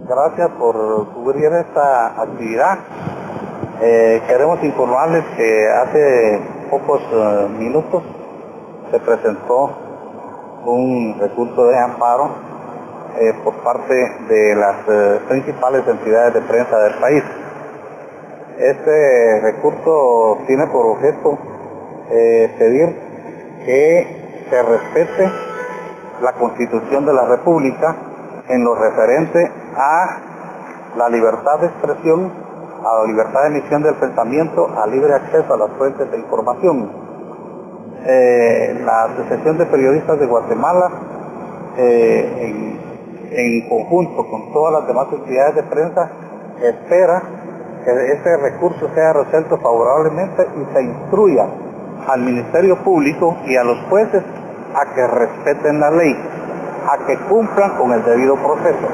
Gracias por cubrir esta actividad. Queremos informarles que hace pocos minutos se presentó un recurso de amparo por parte de las principales entidades de prensa del país. Este recurso tiene por objeto pedir que se respete la Constitución de la República en lo referente a la libertad de expresión, a la libertad de emisión del pensamiento, a libre acceso a las fuentes de información. La Asociación de Periodistas de Guatemala, en conjunto con todas las demás entidades de prensa, espera que ese recurso sea resuelto favorablemente y se instruya al Ministerio Público y a los jueces a que respeten la ley, a que cumplan con el debido proceso.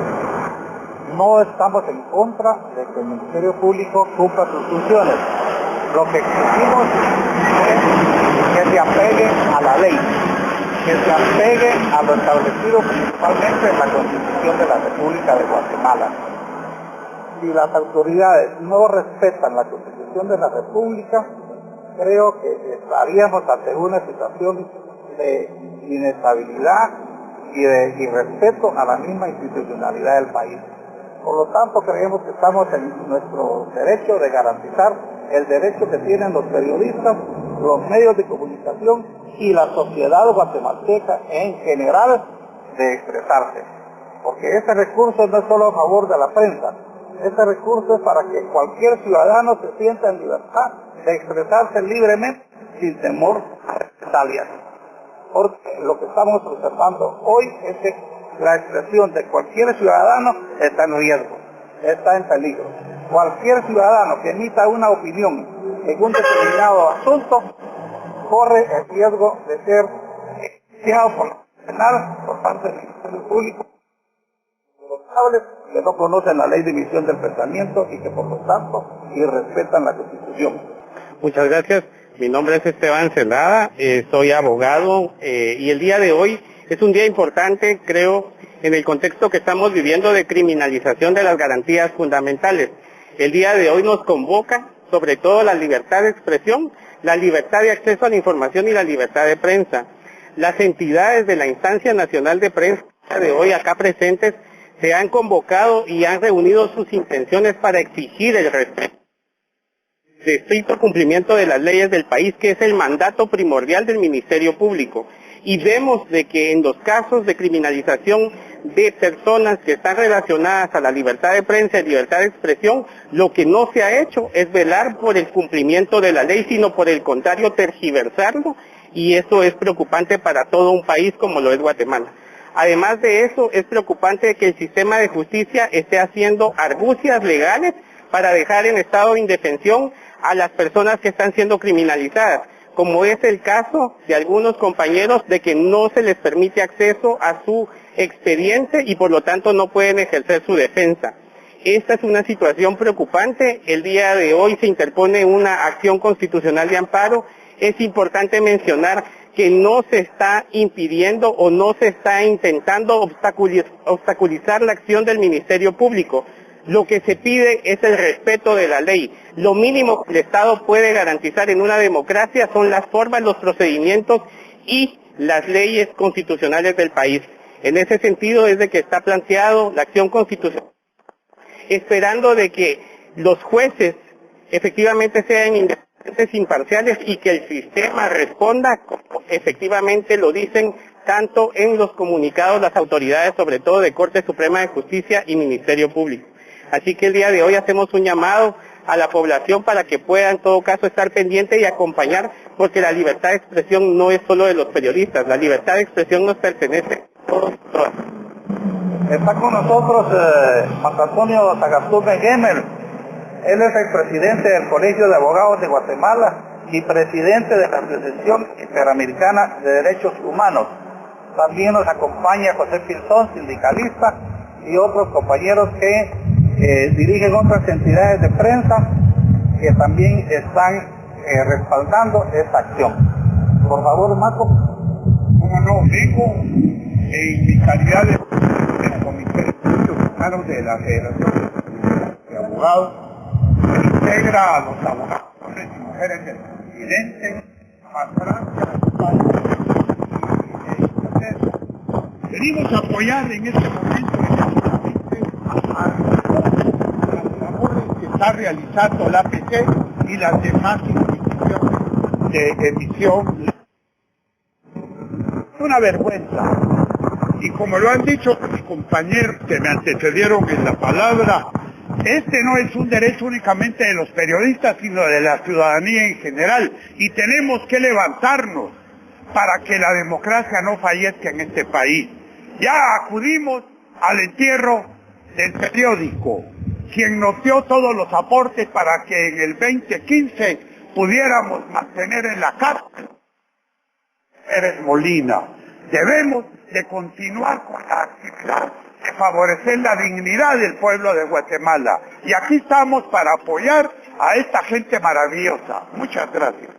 No estamos en contra de que el Ministerio Público cumpla sus funciones. Lo que exigimos es que se apegue a la ley, que se apegue a lo establecido principalmente en la Constitución de la República de Guatemala. Si las autoridades no respetan la Constitución de la República, creo que estaríamos ante una situación de inestabilidad y de irrespeto a la misma institucionalidad del país. Por lo tanto, creemos que estamos en nuestro derecho de garantizar el derecho que tienen los periodistas, los medios de comunicación y la sociedad guatemalteca en general de expresarse. Porque ese recurso no es solo a favor de la prensa, ese recurso es para que cualquier ciudadano se sienta en libertad de expresarse libremente sin temor a represalias. Porque lo que estamos observando hoy es que la expresión de cualquier ciudadano está en riesgo, está en peligro. Cualquier ciudadano que emita una opinión en un determinado asunto corre el riesgo de ser enjuiciado por la penal por parte del Ministerio Público, responsables que no conocen la ley de emisión del pensamiento y que por lo tanto irrespetan la Constitución. Muchas gracias. Mi nombre es Esteban Celada, soy abogado y el día de hoy es un día importante, creo, en el contexto que estamos viviendo de criminalización de las garantías fundamentales. El día de hoy nos convoca sobre todo la libertad de expresión, la libertad de acceso a la información y la libertad de prensa. Las entidades de la Instancia Nacional de Prensa de hoy acá presentes se han convocado y han reunido sus intenciones para exigir el respeto de estricto cumplimiento de las leyes del país, que es el mandato primordial del Ministerio Público. Y vemos de que en los casos de criminalización de personas que están relacionadas a la libertad de prensa y libertad de expresión, lo que no se ha hecho es velar por el cumplimiento de la ley, sino por el contrario tergiversarlo, y eso es preocupante para todo un país como lo es Guatemala. Además de eso, es preocupante que el sistema de justicia esté haciendo argucias legales para dejar en estado de indefensión a las personas que están siendo criminalizadas, como es el caso de algunos compañeros de que no se les permite acceso a su expediente y por lo tanto no pueden ejercer su defensa. Esta es una situación preocupante. El día de hoy se interpone una acción constitucional de amparo. Es importante mencionar que no se está impidiendo o no se está intentando obstaculizar la acción del Ministerio Público. Lo que se pide es el respeto de la ley. Lo mínimo que el Estado puede garantizar en una democracia son las formas, los procedimientos y las leyes constitucionales del país. En ese sentido es de que está planteado la acción constitucional, esperando de que los jueces efectivamente sean independientes, imparciales y que el sistema responda como efectivamente lo dicen tanto en los comunicados las autoridades, sobre todo de Corte Suprema de Justicia y Ministerio Público. Así que el día de hoy hacemos un llamado a la población para que pueda en todo caso estar pendiente y acompañar, porque la libertad de expresión no es solo de los periodistas, la libertad de expresión nos pertenece a todos. Está con nosotros Marco Antonio Sagastuzbe Gemel. Él es el presidente del Colegio de Abogados de Guatemala y presidente de la Asociación Interamericana de Derechos Humanos. También nos acompaña José Pinzón, sindicalista, y otros compañeros que dirigen otras entidades de prensa que también están respaldando esta acción. Por favor, Marco. No, vengo en mi calidad de comité de derechos humanos Carlos de la Federación de Abogados, que integra a los abogados, hombres y mujeres del presidente, más Francia, España y Inglaterra. Venimos a apoyar en este momento a las labores que está realizando la APC y las demás instituciones de emisión. Es una vergüenza. Y como lo han dicho mis compañeros que me antecedieron en la palabra, este no es un derecho únicamente de los periodistas, sino de la ciudadanía en general. Y tenemos que levantarnos para que la democracia no fallezca en este país. Ya acudimos al entierro del periódico, quien nos dio todos los aportes para que en el 2015 pudiéramos mantener en la cárcel Pérez Molina. Debemos de continuar con la actividad de favorecer la dignidad del pueblo de Guatemala. Y aquí estamos para apoyar a esta gente maravillosa. Muchas gracias.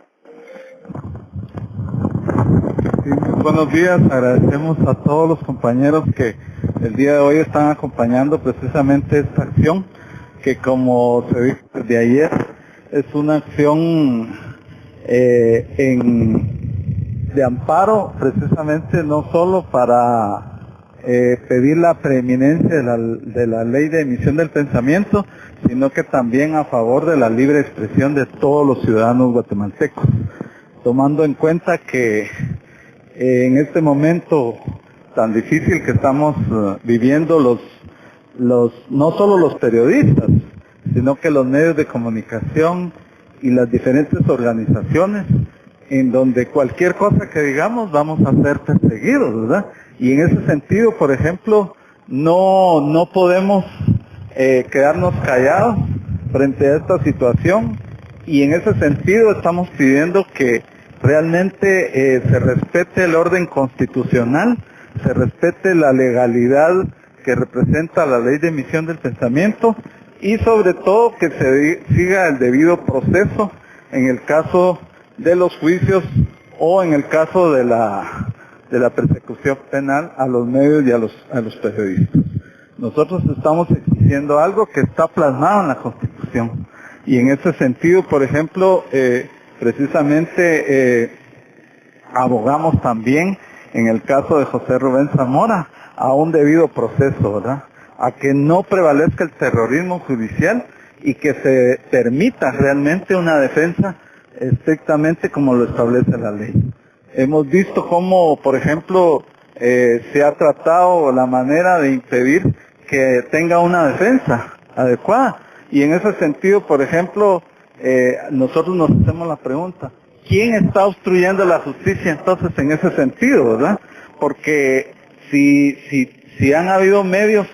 Sí, buenos días, agradecemos a todos los compañeros que el día de hoy están acompañando precisamente esta acción, que como se dijo desde ayer, es una acción de amparo, precisamente no solo para pedir la preeminencia de la ley de emisión del pensamiento, sino que también a favor de la libre expresión de todos los ciudadanos guatemaltecos, tomando en cuenta que en este momento tan difícil que estamos viviendo no solo los periodistas, sino que los medios de comunicación y las diferentes organizaciones, en donde cualquier cosa que digamos vamos a ser perseguidos, ¿verdad? Y en ese sentido, por ejemplo, no podemos quedarnos callados frente a esta situación, y en ese sentido estamos pidiendo que realmente se respete el orden constitucional, se respete la legalidad que representa la ley de emisión del pensamiento, y sobre todo que se siga el debido proceso en el caso de los juicios o en el caso de la persecución penal a los medios y a los periodistas. Nosotros estamos exigiendo algo que está plasmado en la Constitución, y en ese sentido, por ejemplo, precisamente abogamos también en el caso de José Rubén Zamora a un debido proceso, ¿verdad? A que no prevalezca el terrorismo judicial y que se permita realmente una defensa estrictamente como lo establece la ley. Hemos visto cómo, por ejemplo, se ha tratado la manera de impedir que tenga una defensa adecuada, y en ese sentido, por ejemplo, nosotros nos hacemos la pregunta, ¿quién está obstruyendo la justicia entonces en ese sentido, verdad? Porque si han habido medios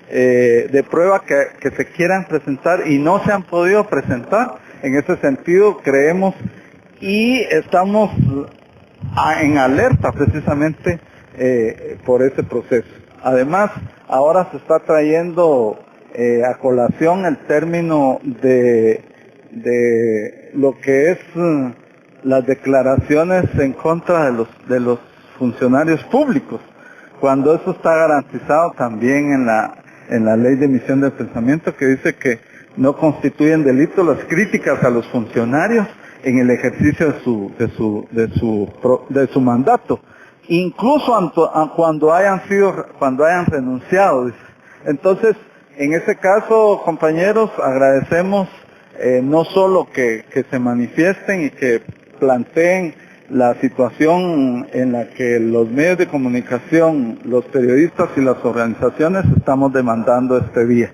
de prueba que se quieran presentar y no se han podido presentar, en ese sentido creemos y estamos en alerta precisamente por ese proceso. Además, ahora se está trayendo a colación el término de lo que es las declaraciones en contra de los funcionarios públicos, cuando eso está garantizado también en la ley de emisión del pensamiento, que dice que no constituyen delito las críticas a los funcionarios en el ejercicio de su mandato, incluso cuando hayan renunciado. Entonces, en ese caso, compañeros, agradecemos no solo que se manifiesten y que planteen la situación en la que los medios de comunicación, los periodistas y las organizaciones estamos demandando este día.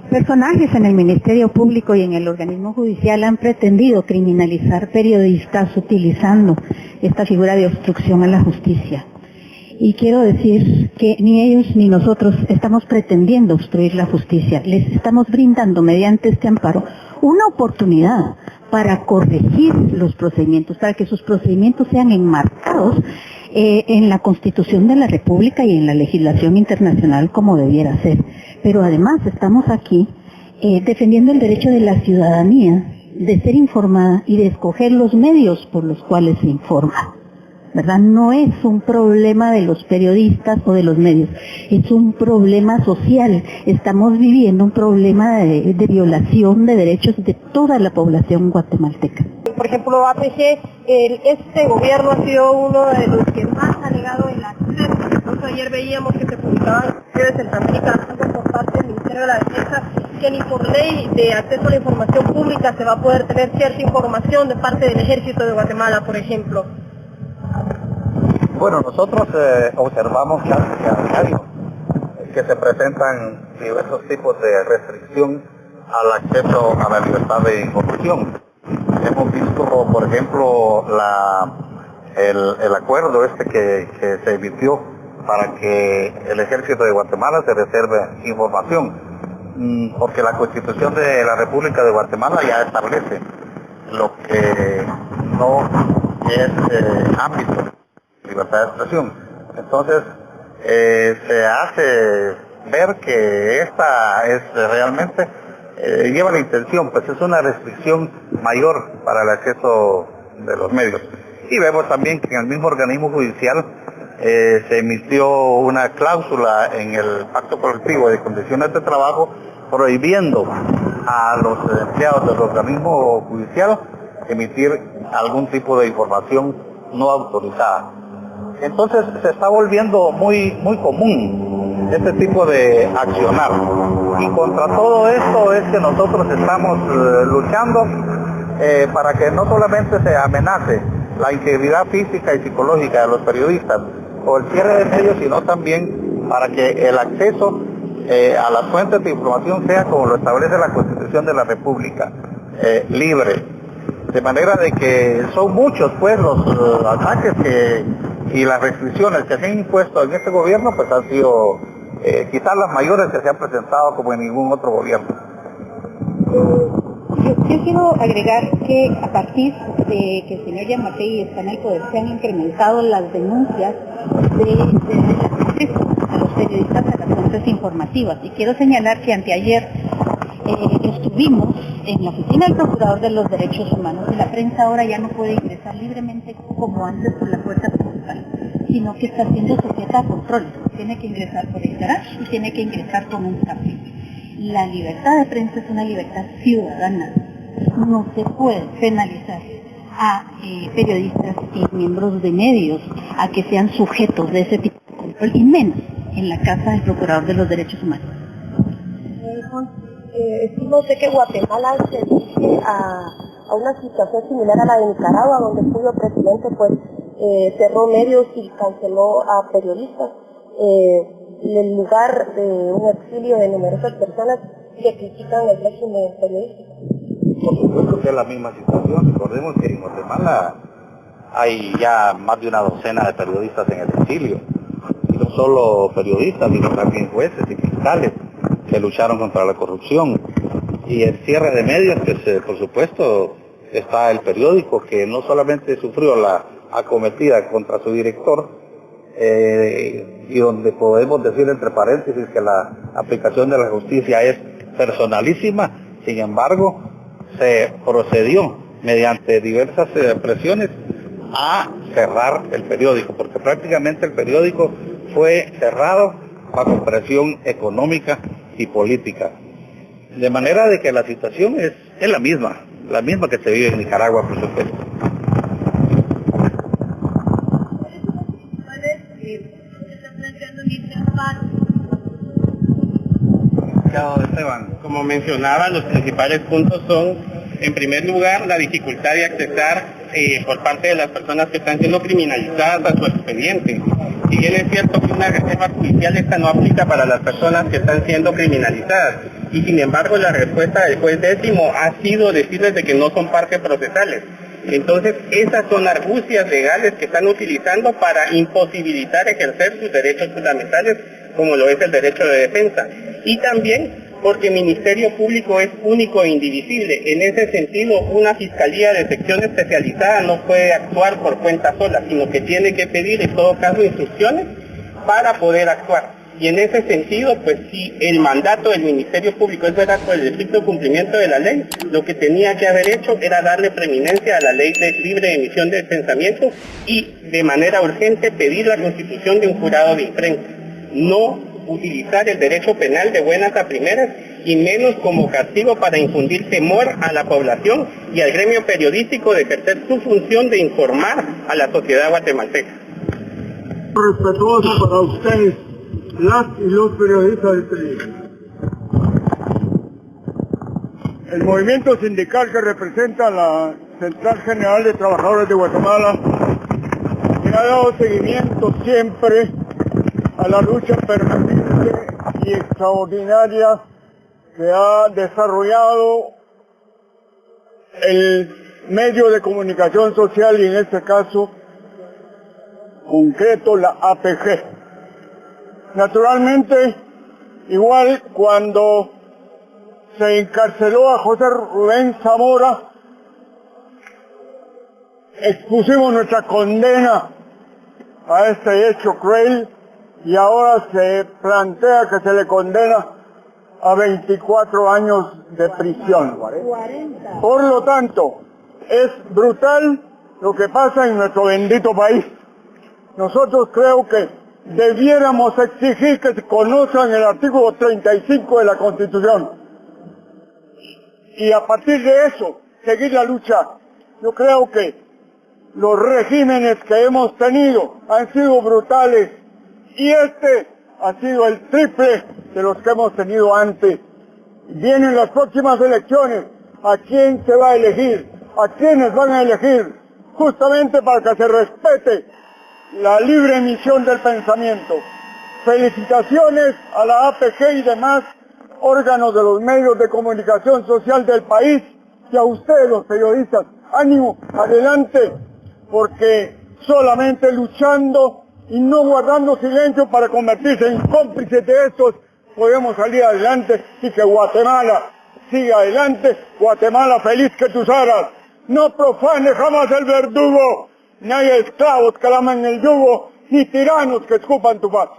Personajes en el Ministerio Público y en el organismo judicial han pretendido criminalizar periodistas utilizando esta figura de obstrucción a la justicia. Y quiero decir que ni ellos ni nosotros estamos pretendiendo obstruir la justicia. Les estamos brindando mediante este amparo una oportunidad para corregir los procedimientos, para que sus procedimientos sean enmarcados en la Constitución de la República y en la legislación internacional como debiera ser. Pero además estamos aquí defendiendo el derecho de la ciudadanía de ser informada y de escoger los medios por los cuales se informa. ¿verdad? No es un problema de los periodistas o de los medios, es un problema social. Estamos viviendo un problema de violación de derechos de toda la población guatemalteca. Por ejemplo, APG, este gobierno ha sido uno de los que más ha negado el acceso. Incluso ayer veíamos que se publicaban en Centroamérica por parte del Ministerio de la Defensa que ni por ley de acceso a la información pública se va a poder tener cierta información de parte del Ejército de Guatemala, por ejemplo. Bueno, nosotros observamos casi a diario que se presentan diversos tipos de restricción al acceso a la libertad de información. Hemos visto, por ejemplo, el acuerdo que se emitió para que el Ejército de Guatemala se reserve información, porque la Constitución de la República de Guatemala ya establece lo que no es ámbito de libertad de expresión. Entonces, se hace ver que esta es realmente lleva la intención, pues es una restricción mayor para el acceso de los medios. Y vemos también que en el mismo organismo judicial se emitió una cláusula en el pacto colectivo de condiciones de trabajo prohibiendo a los empleados del organismo judicial emitir algún tipo de información no autorizada. Entonces se está volviendo muy común este tipo de accionar. Y contra todo esto es que nosotros estamos luchando para que no solamente se amenace la integridad física y psicológica de los periodistas o el cierre de medios, sino también para que el acceso a las fuentes de información sea como lo establece la Constitución de la República, libre. De manera de que son muchos pues los ataques y las restricciones que se han impuesto en este gobierno, pues han sido quizás las mayores que se han presentado como en ningún otro gobierno. Yo quiero agregar que a partir de que el señor Yamatei está en el poder, se han incrementado las denuncias de acceso a los periodistas a las fuentes informativas. Y quiero señalar que anteayer estuvimos en la oficina del Procurador de los Derechos Humanos y la prensa ahora ya no puede ingresar libremente como antes por la puerta principal, sino que está siendo sujeta a controles. Tiene que ingresar por el garage y tiene que ingresar con un café. La libertad de prensa es una libertad ciudadana. No se puede penalizar a periodistas y miembros de medios a que sean sujetos de ese tipo de control, y menos en la Casa del Procurador de los Derechos Humanos. No sé que Guatemala se dirige a una situación similar a la de Nicaragua, donde el cuyo presidente pues cerró medios y canceló a periodistas, en lugar de un exilio de numerosas personas que critican el régimen periodístico. Por supuesto que es la misma situación. Recordemos que en Guatemala hay ya más de una docena de periodistas en el exilio, y no solo periodistas, sino también jueces y fiscales que lucharon contra la corrupción. Y el cierre de medios, pues por supuesto está el periódico, que no solamente sufrió la acometida contra su director, y donde podemos decir entre paréntesis que la aplicación de la justicia es personalísima. Sin embargo, se procedió mediante diversas presiones a cerrar el periódico, porque prácticamente el periódico fue cerrado bajo presión económica y política. De manera de que la situación es la misma que se vive en Nicaragua, por supuesto. Esteban, como mencionaba, los principales puntos son, en primer lugar, la dificultad de accesar por parte de las personas que están siendo criminalizadas a su expediente. Si bien es cierto que una reserva judicial esta no aplica para las personas que están siendo criminalizadas, y sin embargo la respuesta del juez 10º ha sido decirles de que no son partes procesales. Entonces esas son argucias legales que están utilizando para imposibilitar ejercer sus derechos fundamentales, como lo es el derecho de defensa. Y también porque el Ministerio Público es único e indivisible. En ese sentido, una fiscalía de sección especializada no puede actuar por cuenta sola, sino que tiene que pedir en todo caso instrucciones para poder actuar. Y en ese sentido, pues sí, el mandato del Ministerio Público, eso era por el estricto cumplimiento de la ley, lo que tenía que haber hecho era darle preeminencia a la ley de libre emisión de pensamiento y de manera urgente pedir la constitución de un jurado de imprensa. No utilizar el derecho penal de buenas a primeras y menos como castigo para infundir temor a la población y al gremio periodístico de ejercer su función de informar a la sociedad guatemalteca. Respetuoso para ustedes, las y los periodistas del periodismo. El movimiento sindical que representa la Central General de Trabajadores de Guatemala le ha dado seguimiento siempre a la lucha permanente y extraordinaria que ha desarrollado el medio de comunicación social y en este caso concreto la APG. Naturalmente, igual cuando se encarceló a José Rubén Zamora, expusimos nuestra condena a este hecho cruel y ahora se plantea que se le condena a 24 años de prisión. 40. Por lo tanto, es brutal lo que pasa en nuestro bendito país. Nosotros creo que debiéramos exigir que se conozcan el artículo 35 de la Constitución. Y a partir de eso, seguir la lucha. Yo creo que los regímenes que hemos tenido han sido brutales y este ha sido el triple de los que hemos tenido antes. Vienen las próximas elecciones. ¿A quién se va a elegir? ¿A quiénes van a elegir? Justamente para que se respete la libre emisión del pensamiento. Felicitaciones a la APG y demás órganos de los medios de comunicación social del país y a ustedes los periodistas. Ánimo, adelante, porque solamente luchando y no guardando silencio para convertirse en cómplices de estos podemos salir adelante y que Guatemala siga adelante. Guatemala feliz que tus aras. No profane jamás el verdugo. Ni hay esclavos que laman el yugo, ni tiranos que escupan tu paz.